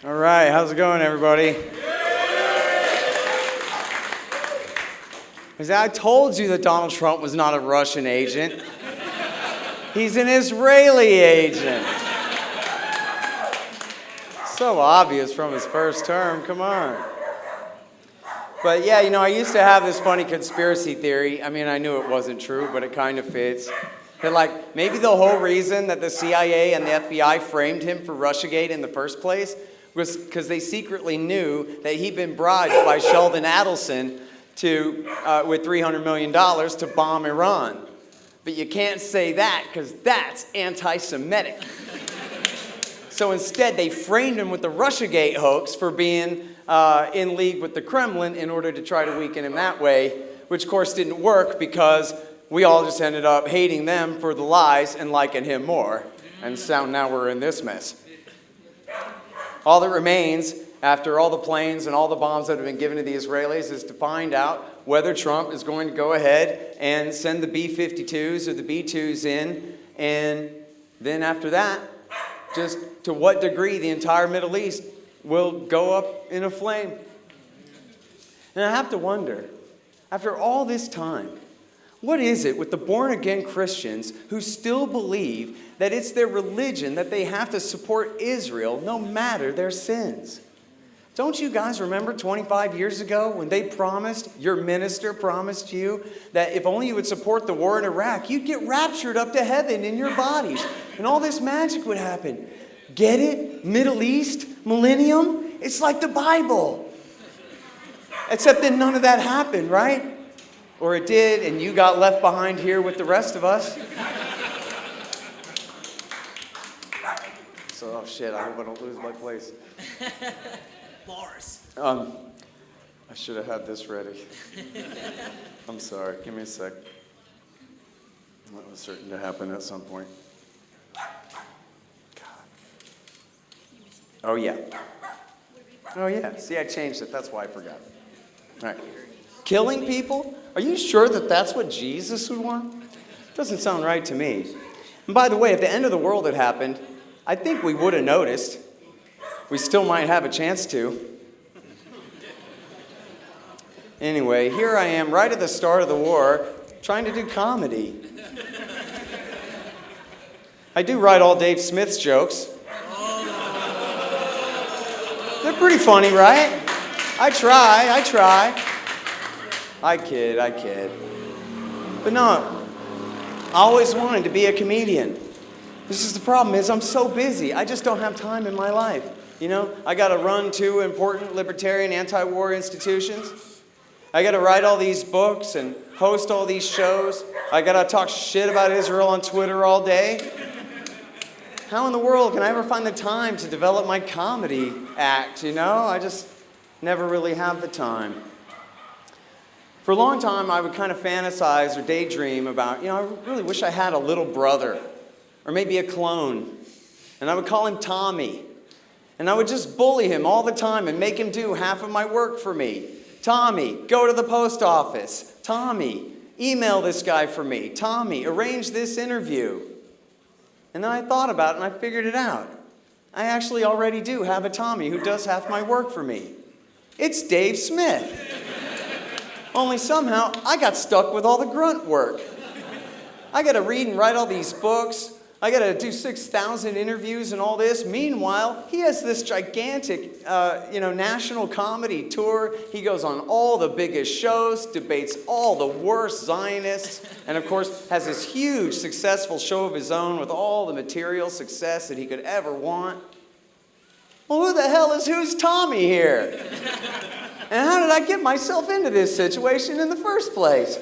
All right, how's it going, everybody? Because I told you that Donald Trump was not a Russian agent. He's an Israeli agent. So obvious from his first term, come on. But yeah, I used to have this funny conspiracy theory. I mean, I knew it wasn't true, but it kind of fits. That maybe the whole reason that the CIA and the FBI framed him for Russiagate in the first place was because they secretly knew that he'd been bribed by Sheldon Adelson with $300 million to bomb Iran. But you can't say that because that's anti-Semitic. So instead, they framed him with the Russiagate hoax for being in league with the Kremlin in order to try to weaken him that way, which of course didn't work because we all just ended up hating them for the lies and liking him more. And so now we're in this mess. All that remains after all the planes and all the bombs that have been given to the Israelis is to find out whether Trump is going to go ahead and send the B-52s or the B-2s in, and then after that, just to what degree the entire Middle East will go up in a flame. And I have to wonder, after all this time, what is it with the born-again Christians who still believe that it's their religion that they have to support Israel no matter their sins? Don't you guys remember 25 years ago when your minister promised you that if only you would support the war in Iraq, you'd get raptured up to heaven in your bodies and all this magic would happen? Get it? Middle East, millennium? It's like the Bible. Except that none of that happened, right? Or it did, and you got left behind here with the rest of us. So, oh shit, I hope I don't lose my place. Bars. I should have had this ready. I'm sorry, give me a sec. That was certain to happen at some point. God. Oh yeah. Oh yeah, see I changed it, that's why I forgot. All right. Killing people? Are you sure that that's what Jesus would want? Doesn't sound right to me. And by the way, if the end of the world had happened, I think we would have noticed. We still might have a chance to. Anyway, here I am right at the start of the war trying to do comedy. I do write all Dave Smith's jokes. They're pretty funny, right? I try. I kid. But no, I always wanted to be a comedian. This is the problem is I'm so busy. I just don't have time in my life. I got to run 2 important libertarian anti-war institutions. I got to write all these books and host all these shows. I got to talk shit about Israel on Twitter all day. How in the world can I ever find the time to develop my comedy act, I just never really have the time. For a long time, I would kind of fantasize or daydream about, I really wish I had a little brother or maybe a clone. And I would call him Tommy. And I would just bully him all the time and make him do half of my work for me. Tommy, go to the post office. Tommy, email this guy for me. Tommy, arrange this interview. And then I thought about it and I figured it out. I actually already do have a Tommy who does half my work for me. It's Dave Smith. Only somehow I got stuck with all the grunt work. I got to read and write all these books. I got to do 6,000 interviews and all this. Meanwhile, he has this gigantic, national comedy tour. He goes on all the biggest shows, debates all the worst Zionists, and of course has this huge, successful show of his own with all the material success that he could ever want. Well, who the hell is Who's Tommy here? And how did I get myself into this situation in the first place?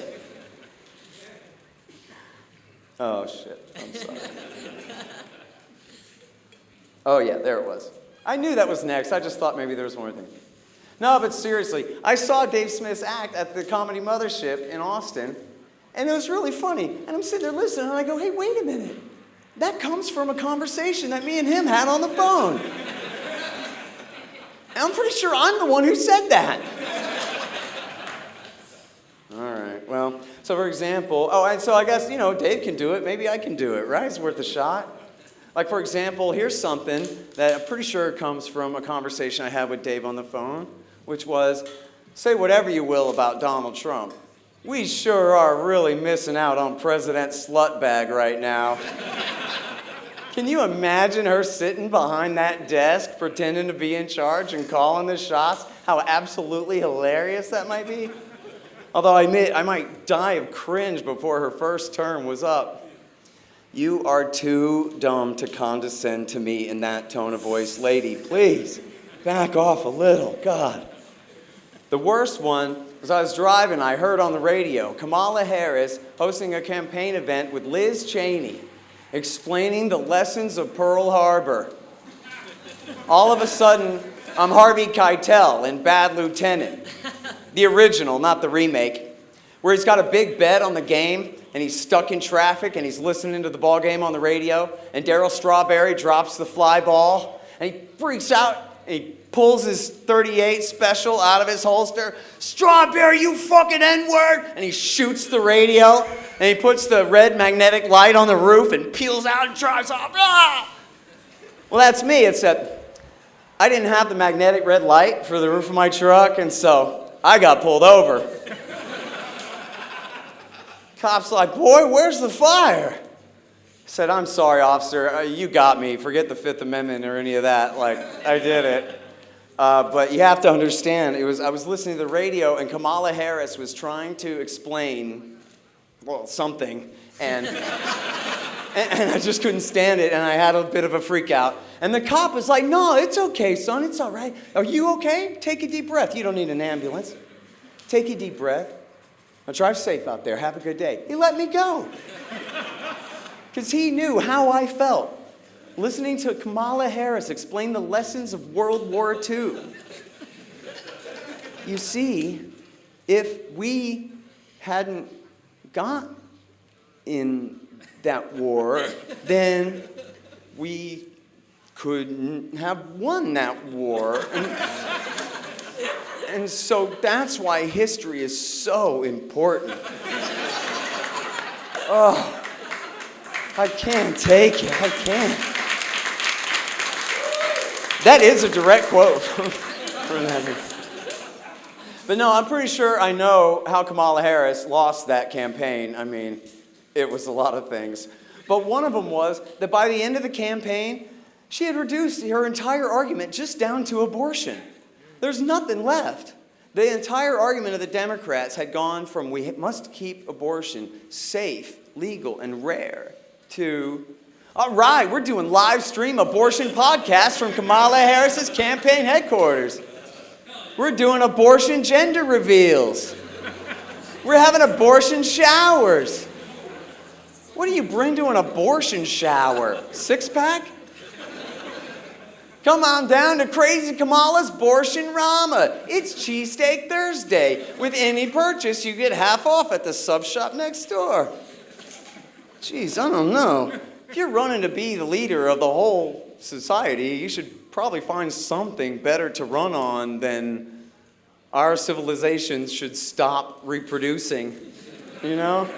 Oh, shit. I'm sorry. Oh, yeah, there it was. I knew that was next. I just thought maybe there was one more thing. No, but seriously, I saw Dave Smith's act at the Comedy Mothership in Austin, and it was really funny. And I'm sitting there listening, and I go, hey, wait a minute. That comes from a conversation that me and him had on the phone. And I'm pretty sure I'm the one who said that. All right, well, so for example, and so I guess, Dave can do it. Maybe I can do it, right? It's worth a shot. Like, for example, here's something that I'm pretty sure comes from a conversation I had with Dave on the phone, which was, say whatever you will about Donald Trump. We sure are really missing out on President Slutbag right now. Can you imagine her sitting behind that desk pretending to be in charge and calling the shots? How absolutely hilarious that might be. Although I admit I might die of cringe before her first term was up. You are too dumb to condescend to me in that tone of voice. Lady, please, back off a little, God. The worst one was I was driving, I heard on the radio Kamala Harris hosting a campaign event with Liz Cheney, explaining the lessons of Pearl Harbor. All of a sudden, I'm Harvey Keitel in Bad Lieutenant. The original, not the remake, where he's got a big bet on the game, and he's stuck in traffic, and he's listening to the ball game on the radio, and Darryl Strawberry drops the fly ball, and he freaks out, and he pulls his .38 special out of his holster. Strawberry, you fucking N-word! And he shoots the radio, and he puts the red magnetic light on the roof and peels out and drives off. Ah! Well, that's me, except I didn't have the magnetic red light for the roof of my truck, and so I got pulled over. Cop's like, boy, where's the fire? I said, I'm sorry, officer, you got me. Forget the Fifth Amendment or any of that. Like, I did it. But you have to understand, I was listening to the radio, and Kamala Harris was trying to explain, well, something, and I just couldn't stand it, and I had a bit of a freak out. And the cop was like, no, it's okay, son, it's all right. Are you okay? Take a deep breath. You don't need an ambulance. Take a deep breath. Now drive safe out there. Have a good day. He let me go. Because he knew how I felt listening to Kamala Harris explain the lessons of World War II. You see, if we hadn't got in that war, then we couldn't have won that war. And so that's why history is so important. Oh, I can't take it. I can't. That is a direct quote from that. But no, I'm pretty sure I know how Kamala Harris lost that campaign. I mean, it was a lot of things. But one of them was that by the end of the campaign, she had reduced her entire argument just down to abortion. There's nothing left. The entire argument of the Democrats had gone from we must keep abortion safe, legal, and rare to, all right, we're doing live stream abortion podcasts from Kamala Harris's campaign headquarters. We're doing abortion gender reveals. We're having abortion showers. What do you bring to an abortion shower? Six-pack? Come on down to Crazy Kamala's Abortion Rama. It's Cheesesteak Thursday. With any purchase, you get half off at the sub shop next door. Jeez, I don't know. If you're running to be the leader of the whole society, you should probably find something better to run on than our civilization should stop reproducing. You know?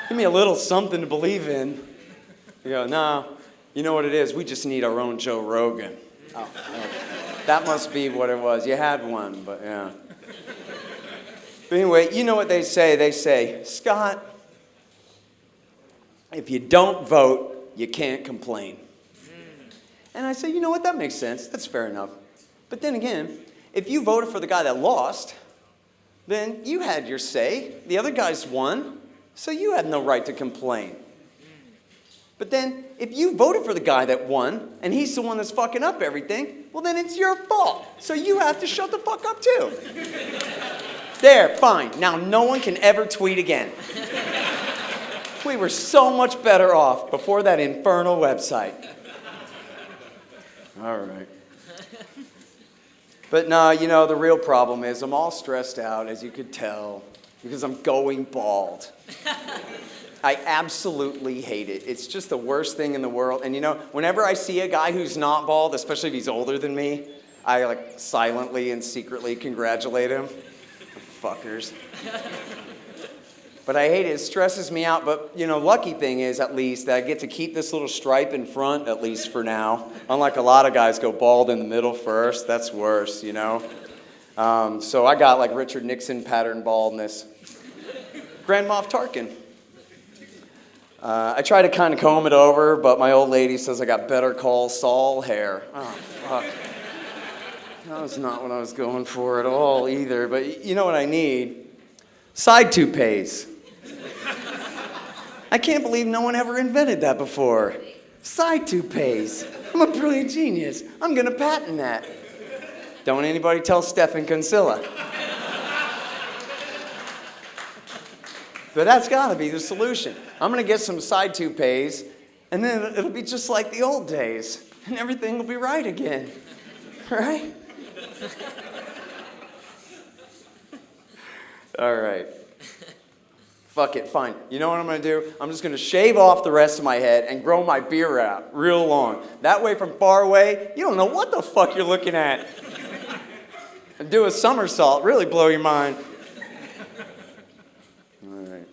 Give me a little something to believe in. You go, nah, you know what it is? We just need our own Joe Rogan. Oh, that must be what it was. You had one, but yeah. But anyway, you know what they say? They say, Scott, if you don't vote, you can't complain. And I say, you know what? That makes sense. That's fair enough. But then again, if you voted for the guy that lost, then you had your say. The other guys won, so you had no right to complain. But then, if you voted for the guy that won, and he's the one that's fucking up everything, well then it's your fault. So you have to shut the fuck up too. There, fine. Now no one can ever tweet again. We were so much better off before that infernal website. All right. But no, you know, the real problem is I'm all stressed out, as you could tell, because I'm going bald. I absolutely hate it. It's just the worst thing in the world. And you know, whenever I see a guy who's not bald, especially if he's older than me, I like silently and secretly congratulate him. Fuckers. But I hate it. It stresses me out. But, lucky thing is, at least, that I get to keep this little stripe in front, at least for now. Unlike a lot of guys go bald in the middle first. That's worse, So I got, like, Richard Nixon pattern baldness. Grand Moff Tarkin. I try to kind of comb it over, but my old lady says I got Better Call Saul hair. Oh, fuck. That was not what I was going for at all, either. But you know what I need? Side toupees. I can't believe no one ever invented that before. Side toupees. I'm a brilliant genius. I'm going to patent that. Don't anybody tell Stefan Kinsella. But that's got to be the solution. I'm going to get some side toupees, and then it'll be just like the old days, and everything will be right again. Right? All right. Fuck it, fine. You know what I'm going to do? I'm just going to shave off the rest of my head and grow my beard out real long. That way, from far away, you don't know what the fuck you're looking at. And do a somersault, really blow your mind. All right.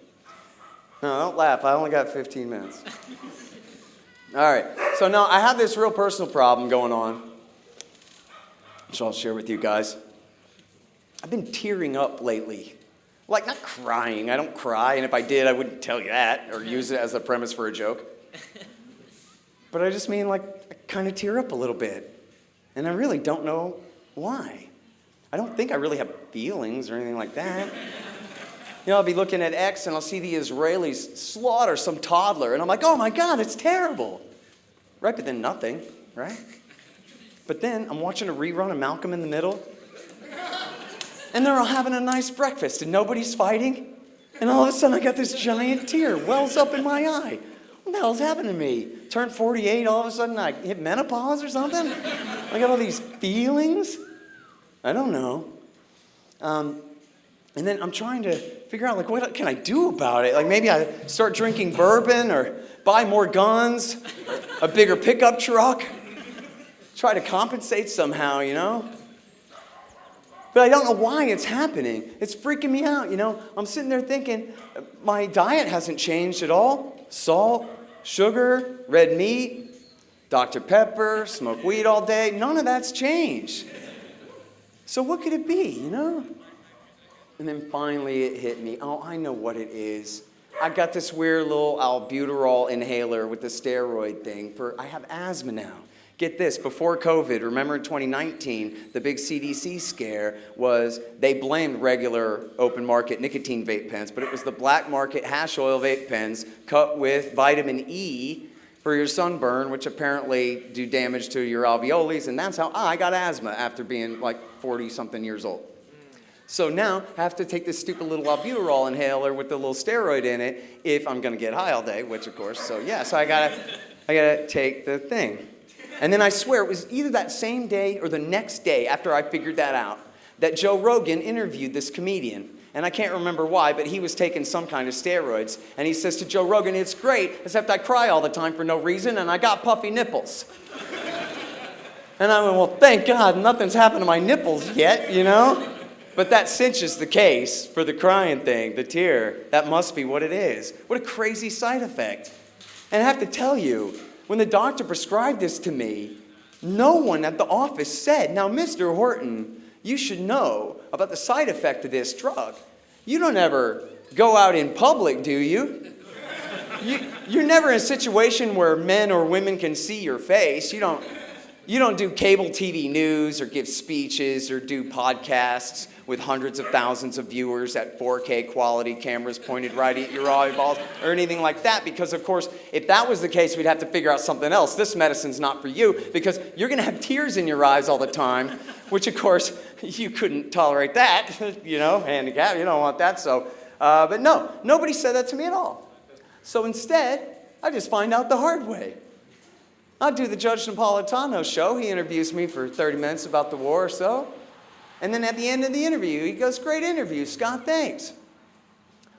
No, don't laugh. I only got 15 minutes. All right. So now I have this real personal problem going on, which I'll share with you guys. I've been tearing up lately. Like, not crying. I don't cry, and if I did, I wouldn't tell you that or use it as a premise for a joke. But I just mean, like, I kind of tear up a little bit, and I really don't know why. I don't think I really have feelings or anything like that. I'll be looking at X, and I'll see the Israelis slaughter some toddler, and I'm like, oh my God, it's terrible. Right, but then nothing, right? But then I'm watching a rerun of Malcolm in the Middle, and they're all having a nice breakfast, and nobody's fighting. And all of a sudden, I got this giant tear wells up in my eye. What the hell's happened to me? Turned 48, all of a sudden, I hit menopause or something? I got all these feelings? I don't know. And then I'm trying to figure out, like, what can I do about it? Like, maybe I start drinking bourbon or buy more guns, a bigger pickup truck, try to compensate somehow, But I don't know why it's happening. It's freaking me out, I'm sitting there thinking, my diet hasn't changed at all. Salt, sugar, red meat, Dr. Pepper, smoke weed all day. None of that's changed. So what could it be, And then finally it hit me. Oh, I know what it is. I got this weird little albuterol inhaler with the steroid thing I have asthma now. Get this, before COVID, remember in 2019, the big CDC scare was they blamed regular open market nicotine vape pens, but it was the black market hash oil vape pens cut with vitamin E for your sunburn, which apparently do damage to your alveoli, and that's how I got asthma after being like 40-something years old. So now I have to take this stupid little albuterol inhaler with the little steroid in it if I'm going to get high all day, which of course, so I gotta take the thing. And then I swear it was either that same day or the next day after I figured that out that Joe Rogan interviewed this comedian. And I can't remember why, but he was taking some kind of steroids. And he says to Joe Rogan, it's great, except I cry all the time for no reason, and I got puffy nipples. And I went, well, thank God nothing's happened to my nipples yet, But that cinches the case for the crying thing, the tear. That must be what it is. What a crazy side effect. And I have to tell you, when the doctor prescribed this to me, no one at the office said, now, Mr. Horton, you should know about the side effect of this drug. You don't ever go out in public, do you? You're never in a situation where men or women can see your face. You don't do cable TV news or give speeches or do podcasts with hundreds of thousands of viewers at 4K quality cameras pointed right at your eyeballs or anything like that, because of course, if that was the case, we'd have to figure out something else. This medicine's not for you because you're gonna have tears in your eyes all the time, which of course, you couldn't tolerate that, handicap, you don't want that, so. But no, nobody said that to me at all. So instead, I just find out the hard way. I'll do the Judge Napolitano show. He interviews me for 30 minutes about the war or so. And then at the end of the interview, he goes, great interview, Scott, thanks.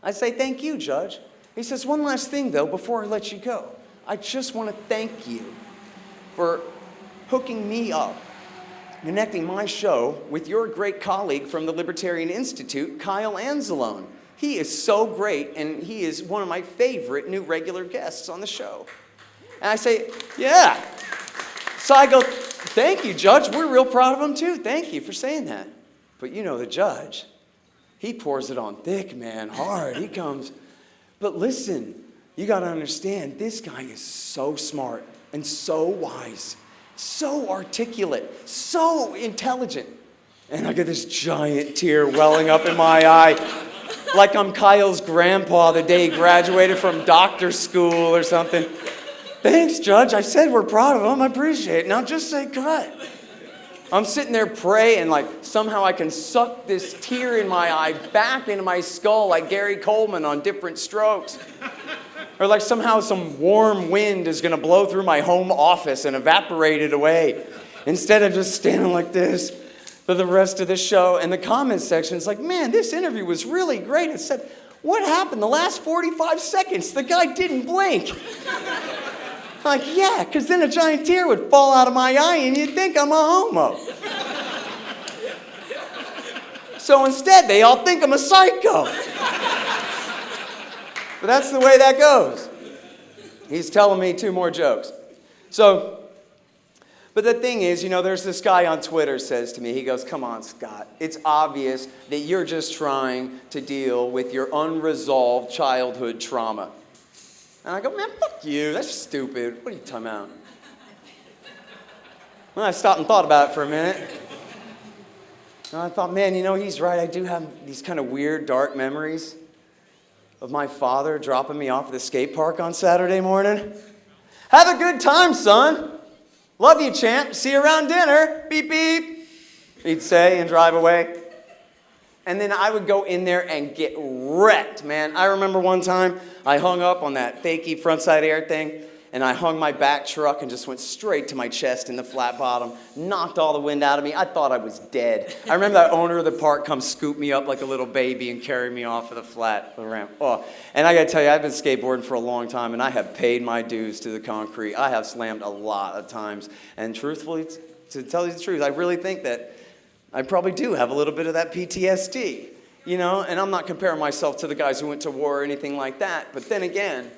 I say, thank you, Judge. He says, one last thing, though, before I let you go. I just want to thank you for hooking me up, connecting my show with your great colleague from the Libertarian Institute, Kyle Anzalone. He is so great, and he is one of my favorite new regular guests on the show. And I say, yeah. So I go, thank you, Judge. We're real proud of him, too. Thank you for saying that. But you know the judge. He pours it on thick, man, hard. He comes. But listen, you got to understand, this guy is so smart and so wise, so articulate, so intelligent. And I get this giant tear welling up in my eye, like I'm Kyle's grandpa the day he graduated from doctor school or something. Thanks, Judge. I said we're proud of him. I appreciate it. Now just say cut. I'm sitting there praying like somehow I can suck this tear in my eye back into my skull like Gary Coleman on Different Strokes. Or like somehow some warm wind is going to blow through my home office and evaporate it away. Instead of just standing like this for the rest of the show. And the comments section is like, man, this interview was really great. It said, what happened the last 45 seconds? The guy didn't blink. Like, yeah, because then a giant tear would fall out of my eye and you'd think I'm a homo. So instead, they all think I'm a psycho. But that's the way that goes. He's telling me 2 more jokes. So, but the thing is, there's this guy on Twitter says to me, he goes, come on, Scott, it's obvious that you're just trying to deal with your unresolved childhood trauma. And I go, man, fuck you. That's stupid. What are you talking about? Well, I stopped and thought about it for a minute. And I thought, man, he's right. I do have these kind of weird, dark memories of my father dropping me off at the skate park on Saturday morning. Have a good time, son. Love you, champ. See you around dinner. Beep, beep. He'd say and drive away. And then I would go in there and get wrecked, man. I remember one time I hung up on that fakey frontside air thing, and I hung my back truck and just went straight to my chest in the flat bottom, knocked all the wind out of me. I thought I was dead. I remember that owner of the park come scoop me up like a little baby and carry me off of the ramp. Oh, and I gotta tell you, I've been skateboarding for a long time, and I have paid my dues to the concrete. I have slammed a lot of times, and truthfully, to tell you the truth, I really think that I probably do have a little bit of that PTSD, and I'm not comparing myself to the guys who went to war or anything like that, but then again,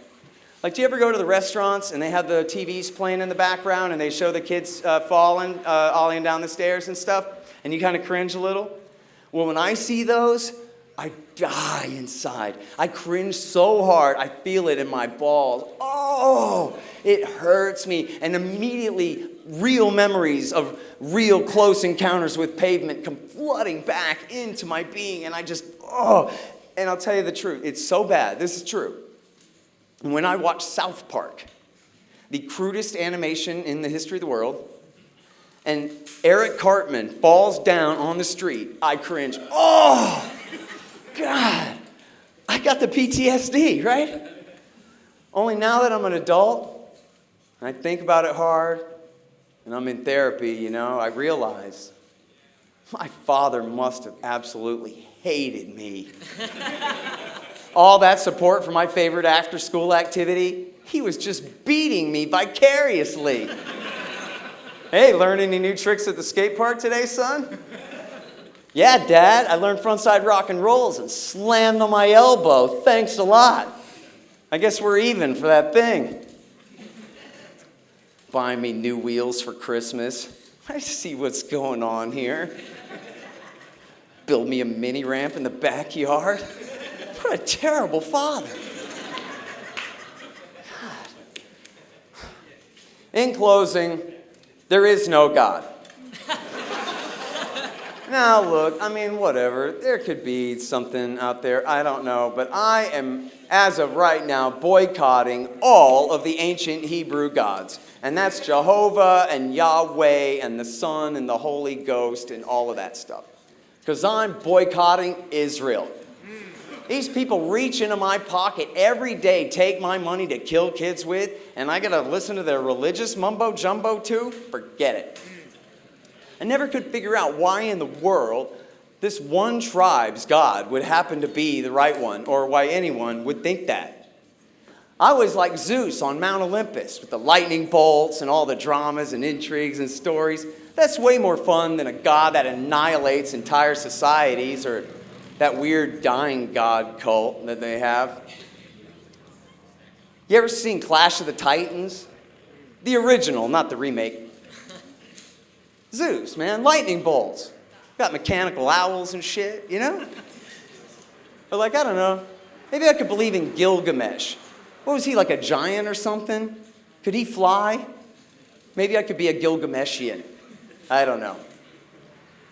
like, do you ever go to the restaurants and they have the TVs playing in the background and they show the kids ollieing down the stairs and stuff, and you kind of cringe a little? Well, when I see those, I die inside. I cringe so hard, I feel it in my balls. Oh, it hurts me. And immediately, real memories of real close encounters with pavement come flooding back into my being. And and I'll tell you the truth. It's so bad. This is true. And when I watch South Park, the crudest animation in the history of the world, and Eric Cartman falls down on the street, I cringe. Oh, God. I got the PTSD, right? Only now that I'm an adult, and I think about it hard, and I'm in therapy, I realize my father must have absolutely hated me. All that support for my favorite after-school activity, he was just beating me vicariously. Hey, learn any new tricks at the skate park today, son? Yeah, Dad, I learned frontside rock and rolls and slammed on my elbow. Thanks a lot. I guess we're even for that thing. Buying me new wheels for Christmas. I see what's going on here. Build me a mini ramp in the backyard. What a terrible father. God. In closing, there is no God. Now, look, whatever. There could be something out there. I don't know. But I am, as of right now, boycotting all of the ancient Hebrew gods. And that's Jehovah and Yahweh and the Son and the Holy Ghost and all of that stuff. Because I'm boycotting Israel. These people reach into my pocket every day, take my money to kill kids with, and I got to listen to their religious mumbo-jumbo too? Forget it. I never could figure out why in the world this one tribe's God would happen to be the right one, or why anyone would think that. I was like Zeus on Mount Olympus with the lightning bolts and all the dramas and intrigues and stories. That's way more fun than a God that annihilates entire societies or that weird dying god cult that they have. You ever seen Clash of the Titans? The original, not the remake. Zeus, man, lightning bolts. Got mechanical owls and shit, you know? Or like, I don't know, maybe I could believe in Gilgamesh. What was he, like a giant or something? Could he fly? Maybe I could be a Gilgameshian. I don't know.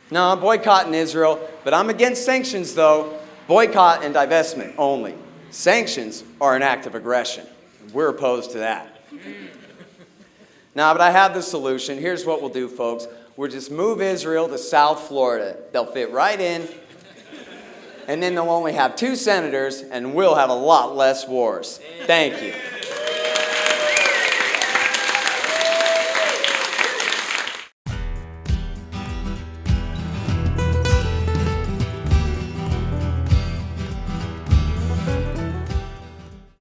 No, I'm boycotting Israel, but I'm against sanctions, though. Boycott and divestment only. Sanctions are an act of aggression. We're opposed to that. Now, but I have the solution. Here's what we'll do, folks. We'll just move Israel to South Florida. They'll fit right in, and then they'll only have 2 senators, and we'll have a lot less wars. Thank you.